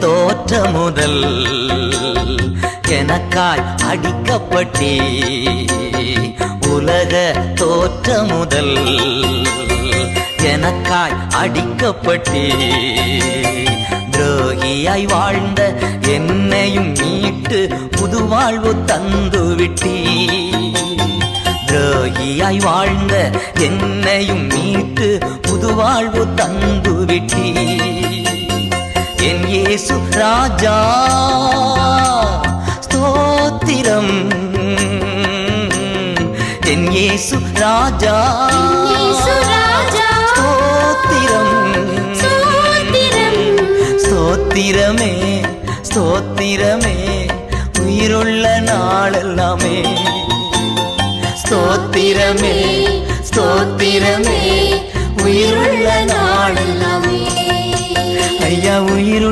தோற்ற முதல் எனக்காய் அடிக்கப்பட்டே, உலக தோற்ற முதல் எனக்காய் அடிக்கப்பட்டே, துரோகியாய் வாழ்ந்த என்னையும் மீட்டு புது வாழ்வு தந்து விட்டீ. துரோகியாய் வாழ்ந்த என்னையும் மீட்டு புது வாழ்வு தந்து விட்டீ. என் இயேசு ராஜா ஸ்தோத்திரம், என் இயேசு ராஜா ஸ்தோத்திரம், ஸ்தோத்திரமே ஸ்தோத்திரமே உயிருள்ள நாளெல்லாமே. ஸ்தோத்திரமே ஸ்தோத்திரமே உயிருள்ள நாளெல்லாமே. ஐயா உயிருள்ள